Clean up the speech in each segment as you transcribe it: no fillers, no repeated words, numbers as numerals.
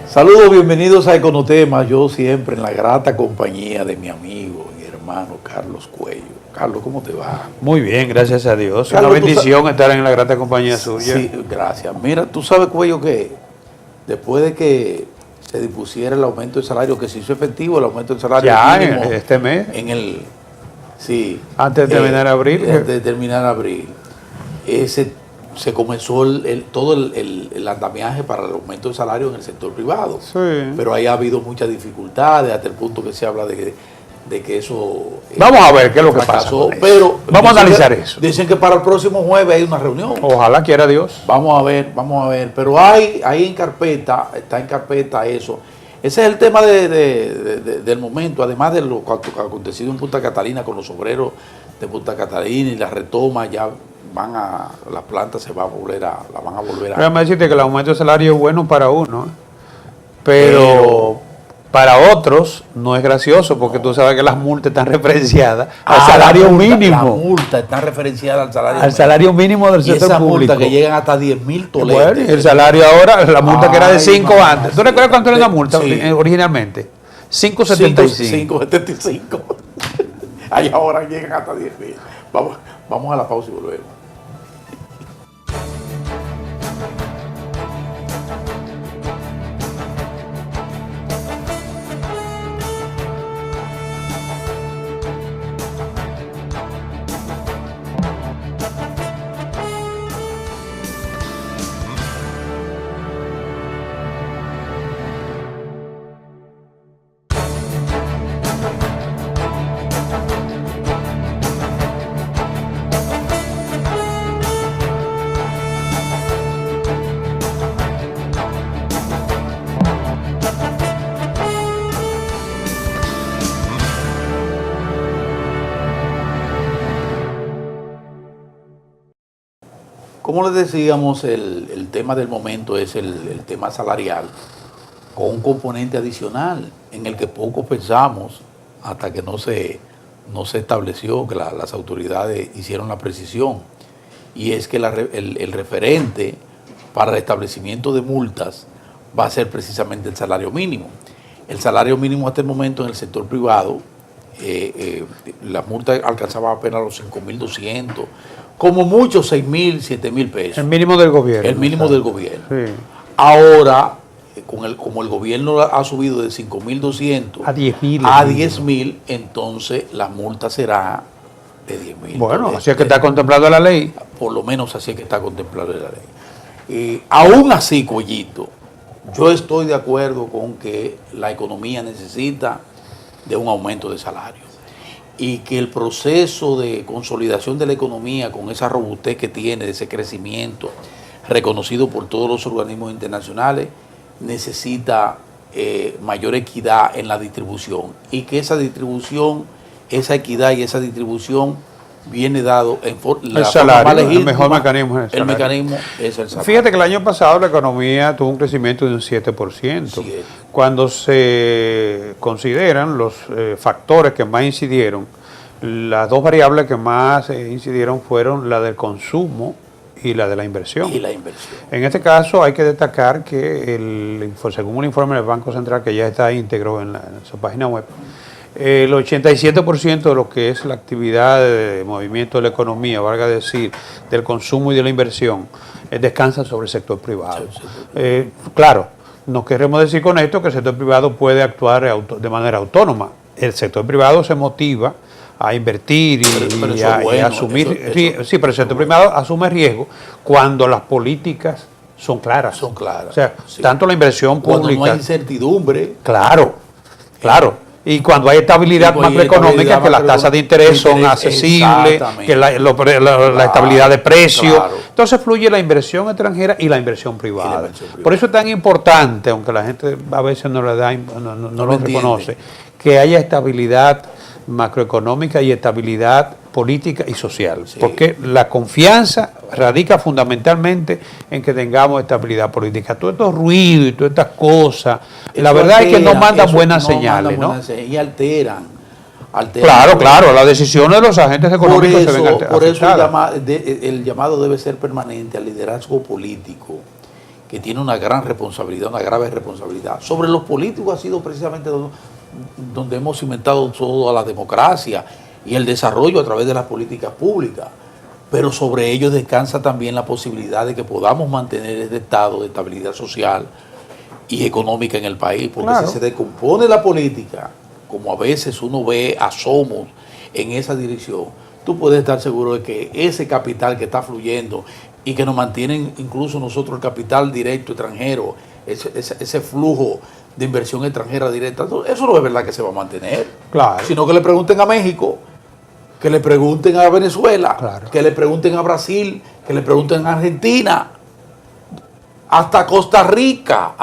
Saludos, bienvenidos a Econotemas. Yo siempre en la grata compañía de mi amigo y hermano Carlos Cuello. Carlos, ¿cómo te va? Muy bien, gracias a Dios. Carlos, una bendición estar en la grata compañía suya. Sí, gracias. Mira, tú sabes, Cuello, que después de que se dispusiera el aumento del salario, que se hizo efectivo el aumento del salario Ya, mínimo este mes. Sí. Antes de terminar abril. Antes de terminar abril. Se comenzó todo el andamiaje para el aumento del salario en el sector privado. Sí. Pero ahí ha habido muchas dificultades, hasta el punto que se habla de que eso... Vamos a ver qué es lo que fracasó, pasa. Pero vamos a analizar eso. Dicen que para el próximo jueves hay una reunión. Ojalá quiera Dios. Vamos a ver. Pero ahí está en carpeta eso. Ese es el tema del momento, además de lo que ha acontecido en Punta Catalina con los obreros de Punta Catalina y la retoma, ya las plantas la van a volver a... Déjame decirte que el aumento de salario es bueno para uno, pero para otros no es gracioso, porque tú sabes que las multas están referenciadas al salario mínimo. La multa está referenciada al salario mínimo del sector esa público. Multa que llegan hasta 10,000 toletes. Bueno, el salario ahora, la multa que era de 5 antes. ¿Tú recuerdas cuánto era la multa originalmente? 5.75. 5.75. Ahí ahora llegan hasta 10,000. Vamos a la pausa y volvemos. Como les decíamos, el tema del momento es el tema salarial, con un componente adicional en el que poco pensamos hasta que no se estableció, que las autoridades hicieron la precisión, y es que el referente para el establecimiento de multas va a ser precisamente el salario mínimo. El salario mínimo hasta el momento en el sector privado, la multa alcanzaba apenas los 5.200, como mucho 6,000, 7,000 pesos. El mínimo del gobierno. El mínimo del gobierno. Sí. Ahora, como el gobierno ha subido de 5.200 a 10,000. A 10,000, entonces la multa será de 10,000. Bueno, así es que está contemplado la ley. Por lo menos así es que está contemplado la ley. Aún así, Collito, yo estoy de acuerdo con que la economía necesita de un aumento de salario, y que el proceso de consolidación de la economía, con esa robustez que tiene, de ese crecimiento reconocido por todos los organismos internacionales, necesita mayor equidad en la distribución, y que esa distribución, esa equidad y esa distribución viene dado en la salario, forma legítima. el mejor mecanismo es el salario. mecanismo es el salario. Fíjate que el año pasado la economía tuvo un crecimiento de un 7%. Sí. Cuando se consideran los factores que más incidieron, las dos variables que más incidieron fueron la del consumo y la de la inversión. En este caso hay que destacar que según un informe del Banco Central, que ya está íntegro en su página web, el 87% de lo que es la actividad de movimiento de la economía, valga decir, del consumo y de la inversión, descansa sobre el sector privado. Claro, no queremos decir con esto que el sector privado puede actuar de manera autónoma. El sector privado se motiva a invertir y a asumir. Sí, pero el sector privado asume riesgo cuando las políticas son claras. O sea, tanto la inversión pública. Cuando no hay incertidumbre. Claro. Y cuando hay estabilidad macroeconómica, que las tasas de interés son accesibles, que la estabilidad de precios. Claro. Entonces fluye la inversión extranjera y la inversión privada. Por eso es tan importante, aunque la gente a veces no lo reconoce, que haya estabilidad macroeconómica y estabilidad política y social, porque la confianza radica fundamentalmente en que tengamos estabilidad política. Todo estos ruidos y todas estas cosas, la verdad es que no mandan buenas señales, ¿no? Y alteran. Claro, las decisiones de los agentes económicos se ven afectadas. Por eso el llamado debe ser permanente al liderazgo político que tiene una gran responsabilidad, una grave responsabilidad. Sobre los políticos ha sido precisamente donde hemos cimentado toda la democracia y el desarrollo a través de las políticas públicas. Pero sobre ellos descansa también la posibilidad de que podamos mantener este estado de estabilidad social y económica en el país. Porque si se descompone la política, como a veces uno ve asomos en esa dirección, tú puedes estar seguro de que ese capital que está fluyendo y que nos mantienen incluso nosotros el capital directo extranjero, ese flujo de inversión extranjera directa, eso no es verdad que se va a mantener. Claro. Sino que le pregunten a México, que le pregunten a Venezuela, que le pregunten a Brasil, que le pregunten a Argentina, hasta Costa Rica,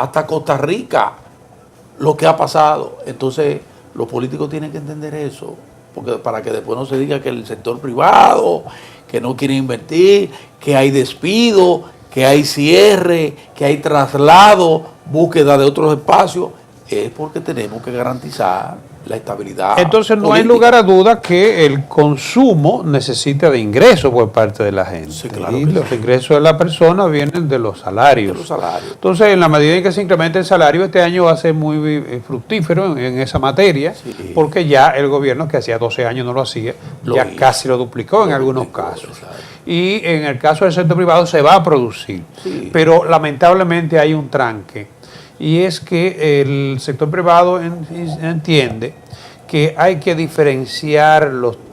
lo que ha pasado. Entonces, los políticos tienen que entender eso, porque para que después no se diga que el sector privado, que no quiere invertir, que hay despido, que hay cierre, que hay traslado, búsqueda de otros espacios, es porque tenemos que garantizar la estabilidad. Entonces no hay lugar a duda que el consumo necesita de ingresos por parte de la gente. Sí, claro, y los ingresos de la persona vienen de los salarios. De los salarios. Entonces, en la medida en que se incremente el salario, este año va a ser muy fructífero en esa materia, porque ya el gobierno, que hacía 12 años no lo hacía, casi lo duplicó en algunos casos. Exacto. Y en el caso del sector privado se va a producir. Sí. Pero lamentablemente hay un tranque. Y es que el sector privado entiende que hay que diferenciar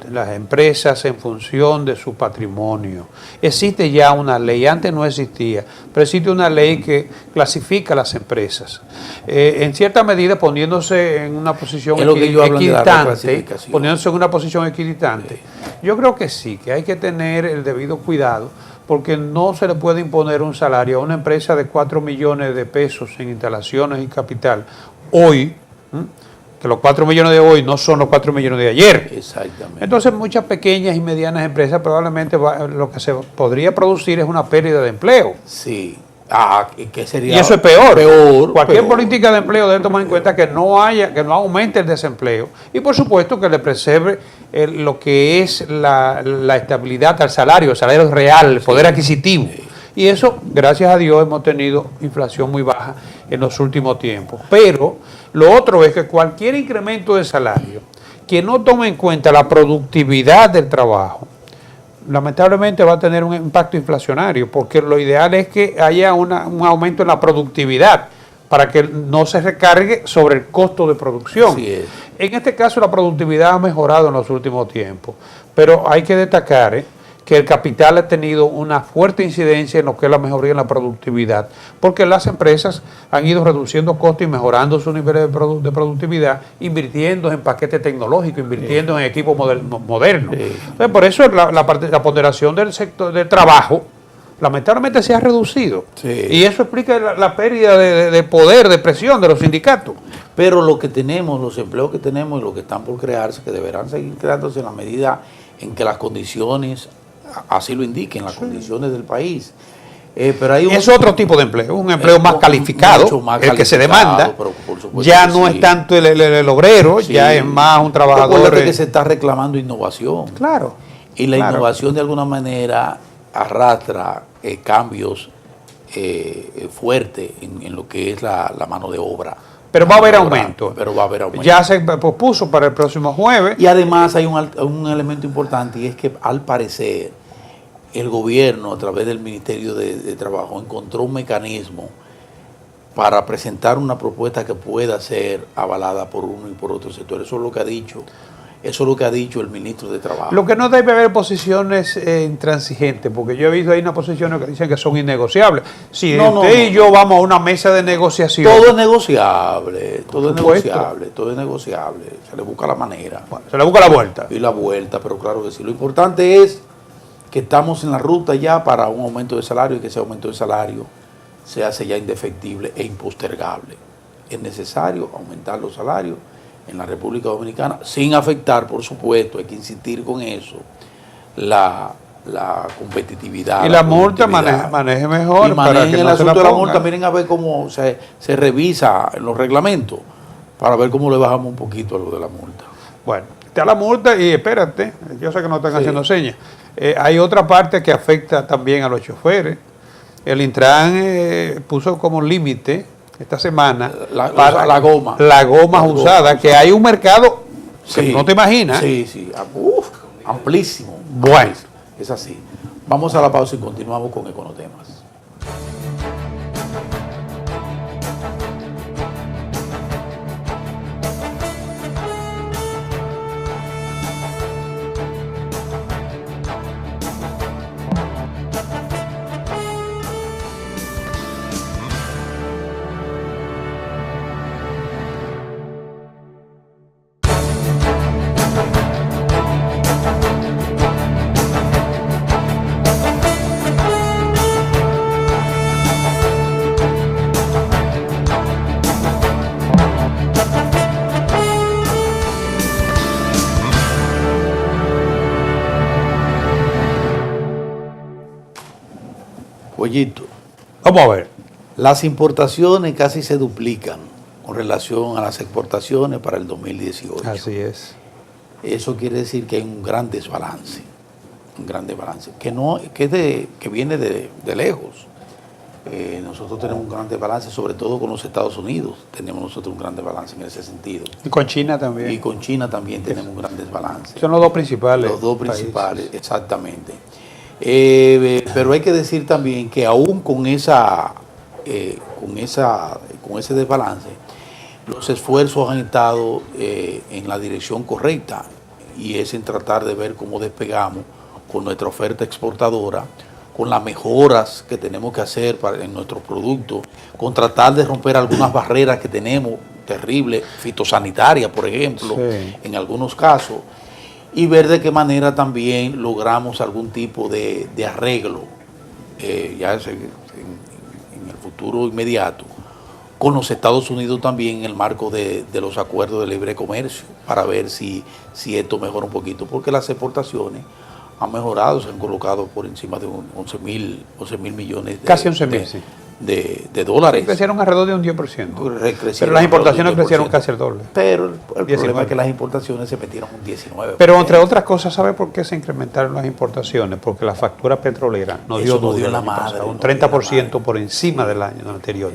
las empresas en función de su patrimonio. Existe ya una ley, antes no existía, pero existe una ley que clasifica las empresas. En cierta medida poniéndose en una posición equidistante, poniéndose en una posición equidistante. Yo creo que sí, que hay que tener el debido cuidado, porque no se le puede imponer un salario a una empresa de 4 millones de pesos en instalaciones y capital hoy, que los 4 millones de hoy no son los 4 millones de ayer. Exactamente. Entonces muchas pequeñas y medianas empresas probablemente lo que se podría producir es una pérdida de empleo. Sí. ¿Qué sería? Y eso es peor. Cualquier política de empleo debe tomar en cuenta que no aumente el desempleo y por supuesto que le preserve lo que es la estabilidad al salario, el salario real, el poder adquisitivo. Sí. Y eso, gracias a Dios, hemos tenido inflación muy baja en los últimos tiempos. Pero lo otro es que cualquier incremento de salario que no tome en cuenta la productividad del trabajo, lamentablemente va a tener un impacto inflacionario, porque lo ideal es que haya un aumento en la productividad para que no se recargue sobre el costo de producción. Así es. En este caso la productividad ha mejorado en los últimos tiempos, pero hay que destacar que el capital ha tenido una fuerte incidencia en lo que es la mejoría en la productividad, porque las empresas han ido reduciendo costos y mejorando sus niveles de productividad, invirtiendo en paquetes tecnológicos, invirtiendo en equipos modernos. Entonces, por eso la ponderación del sector de trabajo lamentablemente se ha reducido. Y eso explica la pérdida de poder, de presión de los sindicatos. Pero lo que tenemos, los empleos que tenemos y los que están por crearse, que deberán seguir creándose en la medida en que las condiciones así lo indiquen, las condiciones del país. Pero hay es otro tipo de empleo, un empleo más calificado, el que se demanda. Pero ya no es tanto el obrero, ya es más un trabajador. Recuerda que se está reclamando innovación. Claro. Y la innovación de alguna manera arrastra cambios fuertes en lo que es la mano de obra. Pero va a haber aumento. Pero va a haber aumento. Ya se pospuso para el próximo jueves. Y además hay un elemento importante, y es que al parecer el gobierno a través del Ministerio de Trabajo encontró un mecanismo para presentar una propuesta que pueda ser avalada por uno y por otro sector. Eso es lo que ha dicho. Eso es lo que ha dicho el ministro de Trabajo. Lo que no debe haber posiciones intransigentes, porque yo he visto ahí unas posiciones que dicen que son innegociables. Si usted y yo vamos a una mesa de negociación. Todo es negociable, todo es negociable, todo es negociable. Se le busca la manera. Bueno, se le busca la vuelta. Y la vuelta, pero claro que sí. Lo importante es que estamos en la ruta ya para un aumento de salario y que ese aumento de salario se hace ya indefectible e impostergable. Es necesario aumentar los salarios en la República Dominicana, sin afectar, por supuesto, hay que insistir con eso, la competitividad. Y la multa maneje mejor. Y manejen el asunto de la multa, miren a ver cómo se revisa en los reglamentos, para ver cómo le bajamos un poquito a lo de la multa. Bueno, está la multa y espérate, yo sé que no están haciendo señas. Hay otra parte que afecta también a los choferes, el Intran puso como límite esta semana para la goma. La goma usada, que hay un mercado que no te imaginas. Sí. Amplísimo. Bueno. Es así. Vamos a la pausa y continuamos con Econotemas. Pollito, Vamos a ver. las importaciones casi se duplican con relación a las exportaciones para el 2018. Así es. Eso quiere decir que hay un gran desbalance, que viene de lejos. Nosotros tenemos un gran desbalance, sobre todo con los Estados Unidos, tenemos nosotros un gran desbalance en ese sentido. Y con China también. Y con China también tenemos un gran desbalance. Son los dos principales. Los dos principales, países. Exactamente. Pero hay que decir también que aún con ese desbalance, los esfuerzos han estado en la dirección correcta, y es en tratar de ver cómo despegamos con nuestra oferta exportadora, con las mejoras que tenemos que hacer en nuestros productos, con tratar de romper algunas barreras que tenemos, terribles, fitosanitarias, por ejemplo, en algunos casos, y ver de qué manera también logramos algún tipo de arreglo, ya en el futuro inmediato, con los Estados Unidos también en el marco de los acuerdos de libre comercio, para ver si esto mejora un poquito, porque las exportaciones han mejorado, se han colocado por encima de 11 mil millones casi 11.000, sí, de dólares. Crecieron alrededor de un 10%. Pero las importaciones crecieron casi el doble. Pero el problema es que las importaciones se metieron un 19%. Pero entre otras cosas, ¿sabe por qué se incrementaron las importaciones? Porque la factura petrolera nos dio la madre, un 30% por encima del año anterior,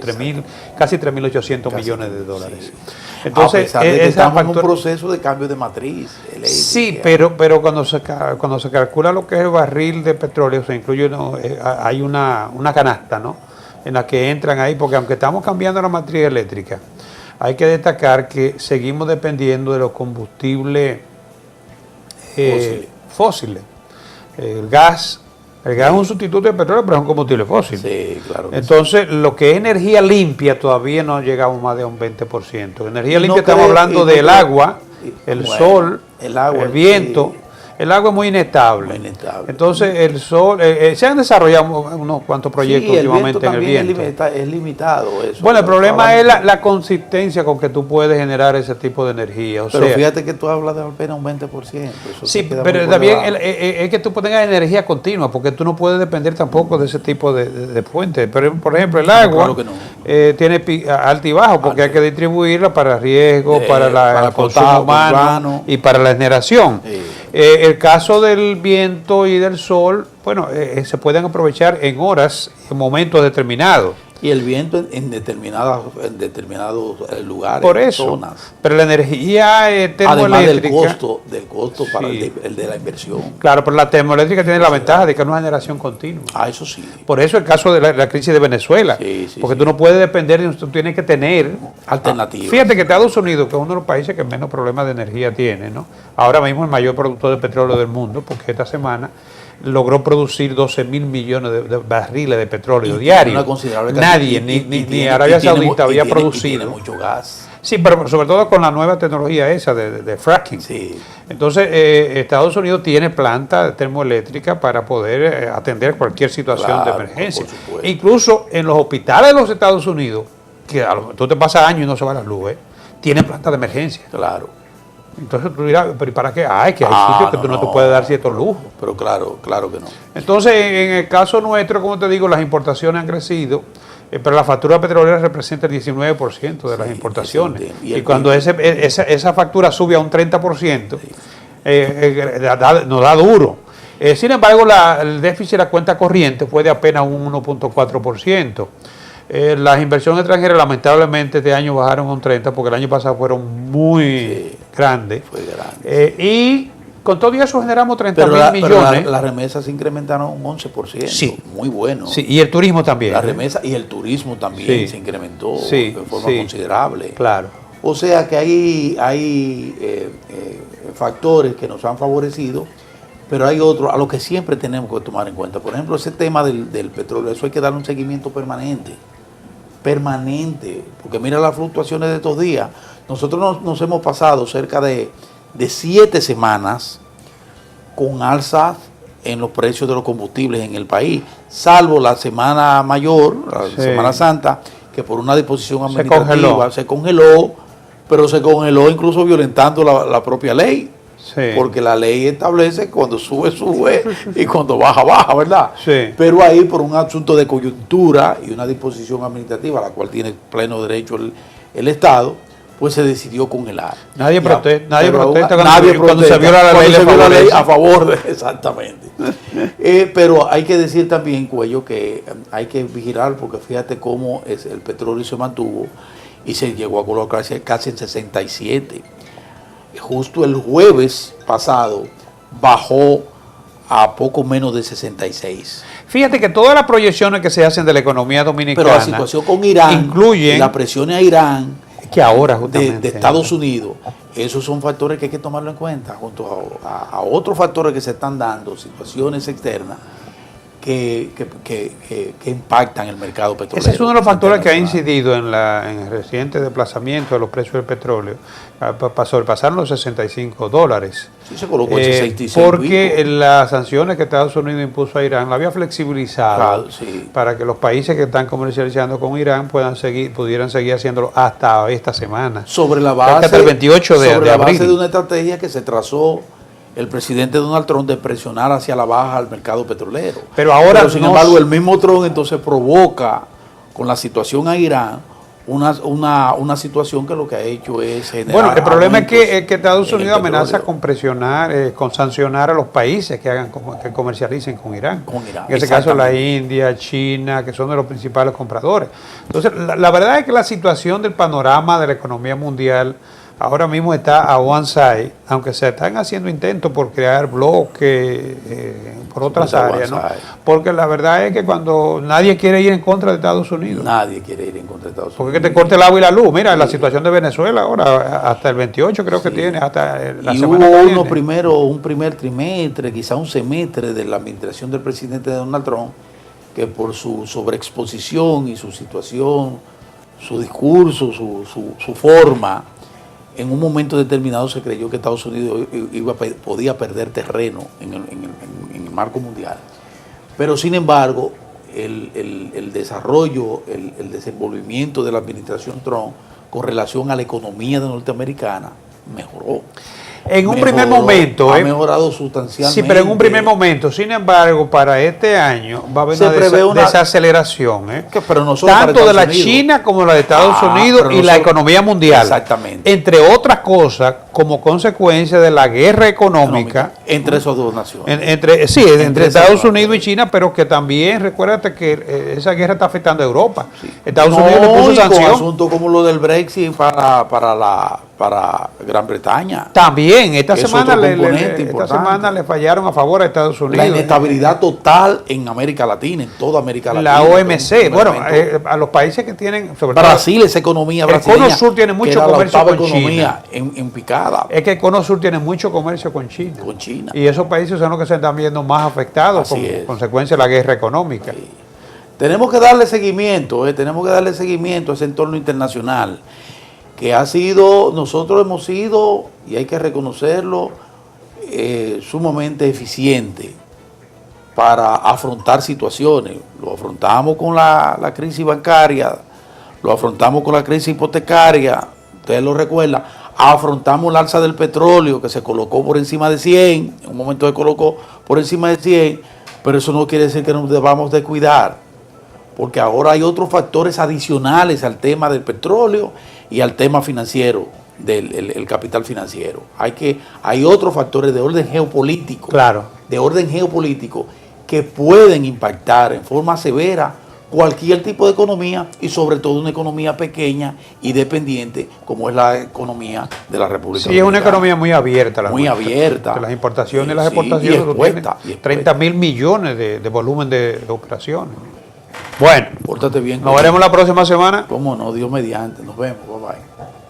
casi 3.800 millones de dólares. Sí. Entonces, estamos en un proceso de cambio de matriz. Sí, pero cuando se calcula lo que es el barril de petróleo, se incluye, hay una canasta, ¿no?, en la que entran ahí, porque aunque estamos cambiando la matriz eléctrica, hay que destacar que seguimos dependiendo de los combustibles fósiles. El gas es un sustituto de petróleo, pero es un combustible fósil. Sí, claro. Entonces, lo que es energía limpia todavía no llegamos más de un 20%. Energía limpia estamos hablando del agua, el sol, el viento. Sí. El agua es muy inestable. Entonces, el sol, se han desarrollado unos cuantos proyectos últimamente en el viento. Es limitado eso. Bueno, el problema es la consistencia con que tú puedes generar ese tipo de energía. Pero fíjate que tú hablas de apenas un 20%. Sí, pero también es que tú tengas energía continua, porque tú no puedes depender tampoco de ese tipo de fuentes. Pero, por ejemplo, el agua tiene altibajo, porque hay que distribuirla para riesgo, para el consumo humano y para la generación. Sí. El caso del viento y del sol, bueno, se pueden aprovechar en horas, en momentos determinados. Y el viento en determinados lugares, por eso, zonas. Pero la energía termoeléctrica... Además del costo para el de la inversión. Claro, pero la termoeléctrica tiene la ventaja de que es una generación continua. Eso sí. Por eso el caso de la crisis de Venezuela. Porque tú no puedes depender, tú tienes que tener... alternativas. Fíjate que Estados Unidos, que es uno de los países que menos problemas de energía tiene, ¿no? Ahora mismo el mayor productor de petróleo del mundo, porque esta semana logró producir 12.000 millones de barriles de petróleo diario. Nadie, ni Arabia Saudita había producido. Tiene mucho gas. Sí, pero sobre todo con la nueva tecnología esa de fracking. Sí. Entonces, Estados Unidos tiene planta termoeléctrica para poder atender cualquier situación de emergencia. Incluso en los hospitales de los Estados Unidos, que tú te pasas años y no se va la luz, tienen planta de emergencia. Claro. Entonces tú dirás, ¿pero para qué? Que hay sitios que tú no te puedes dar ciertos lujos. Pero claro que no. Entonces, en el caso nuestro, como te digo, las importaciones han crecido, pero la factura petrolera representa el 19% de las importaciones. Y cuando esa factura sube a un 30%, nos da duro. Sin embargo, el déficit de la cuenta corriente fue de apenas un 1.4%. Las inversiones extranjeras lamentablemente este año bajaron un 30% porque el año pasado fueron muy grandes. Fue grande. Y con todo eso generamos 30.000 millones. Pero las remesas se incrementaron un 11%. Sí. Muy bueno. Sí, y el turismo también. La remesa y el turismo también se incrementó de forma considerable. Claro. O sea que hay factores que nos han favorecido, pero hay otros a los que siempre tenemos que tomar en cuenta. Por ejemplo, ese tema del petróleo, eso hay que darle un seguimiento permanente. Porque mira las fluctuaciones de estos días. Nosotros nos hemos pasado cerca de 7 semanas con alzas en los precios de los combustibles en el país, salvo la semana mayor, la Semana Santa, que por una disposición administrativa se congeló, pero se congeló incluso violentando la propia ley. Sí. Porque la ley establece que cuando sube, sube y cuando baja, baja, ¿verdad? Sí. Pero ahí por un asunto de coyuntura y una disposición administrativa, a la cual tiene pleno derecho el Estado, pues se decidió congelar. Nadie protesta cuando se viola la ley a favor de, exactamente. Pero hay que decir también, Cuello, que hay que vigilar, porque fíjate cómo el petróleo se mantuvo y se llegó a colocarse casi en 67. Justo el jueves pasado bajó a poco menos de 66. Fíjate que todas las proyecciones que se hacen de la economía dominicana, pero la situación con Irán, incluyen la presión a Irán, que ahora justamente de Estados Unidos, esos son factores que hay que tomarlo en cuenta, junto a otros factores que se están dando, situaciones externas que impactan el mercado petrolero. Ese es uno de los factores que ha incidido en el reciente desplazamiento de los precios del petróleo. Sobrepasaron los $65. Sí, se colocó en 66. Porque las sanciones que Estados Unidos impuso a Irán la había flexibilizado para que los países que están comercializando con Irán pudieran seguir haciéndolo hasta esta semana. Sobre la base, hasta el 28 de abril. Base de una estrategia que se trazó el presidente Donald Trump de presionar hacia la baja al mercado petrolero. Pero sin embargo, el mismo Trump entonces provoca con la situación a Irán una situación que lo que ha hecho es generar... Bueno, el problema es que Estados Unidos amenaza con presionar, con sancionar a los países que comercialicen con Irán. En ese caso la India, China, que son de los principales compradores. Entonces, la verdad es que la situación del panorama de la economía mundial ahora mismo está a one side, aunque se están haciendo intentos por crear bloques por otras áreas, ¿no? Porque la verdad es que cuando nadie quiere ir en contra de Estados Unidos. Nadie quiere ir en contra de Estados Unidos. Porque que te corte el agua y la luz. Mira, la situación de Venezuela ahora, hasta el 28 creo que tiene, hasta la semana que viene. Un primer trimestre, quizá un semestre de la administración del presidente Donald Trump, que por su sobreexposición y su situación, su discurso, su forma, en un momento determinado se creyó que Estados Unidos podía perder terreno en el marco mundial. Pero sin embargo, el desarrollo, el desenvolvimiento de la administración Trump con relación a la economía norteamericana mejoró. En un primer momento. Ha mejorado sustancialmente. Sí, pero en un primer momento. Sin embargo, para este año va a haber una desaceleración. Pero no tanto de la China como de la de Estados Unidos y la economía mundial. Exactamente. Entre otras cosas, como consecuencia de la guerra económica. Entre esas dos naciones. Entre Estados Unidos y China, pero que también, recuérdate que esa guerra está afectando a Europa. Sí. Estados Unidos le puso sanción. Asuntos como lo del Brexit para Gran Bretaña. También, esta semana le fallaron a favor a Estados Unidos. La inestabilidad total en América Latina, en toda América Latina. La OMC, a los países que tienen... Sobre Brasil, esa economía brasileña. El Cono Sur tiene mucho comercio con China. En picada. Es que el Cono Sur tiene mucho comercio con China. Con China. Y esos países son los que se están viendo más afectados como consecuencia de la guerra económica. Sí. Tenemos que darle seguimiento a ese entorno internacional, que nosotros hemos sido, y hay que reconocerlo, sumamente eficiente para afrontar situaciones. Lo afrontamos con la crisis bancaria, lo afrontamos con la crisis hipotecaria, ustedes lo recuerdan, afrontamos el alza del petróleo que se colocó por encima de 100, en un momento se colocó por encima de 100, pero eso no quiere decir que nos debamos de cuidar, porque ahora hay otros factores adicionales al tema del petróleo y al tema financiero, el capital financiero. Hay otros factores de orden geopolítico, claro, que pueden impactar en forma severa cualquier tipo de economía y sobre todo una economía pequeña y dependiente como es la economía de la República Dominicana. Sí, es una economía muy abierta. Muy abierta. De las importaciones y las exportaciones. 30 mil millones de volumen de operaciones. Bueno, pórtate bien. Nos veremos la próxima semana. Cómo no, Dios mediante. Nos vemos. Bye bye.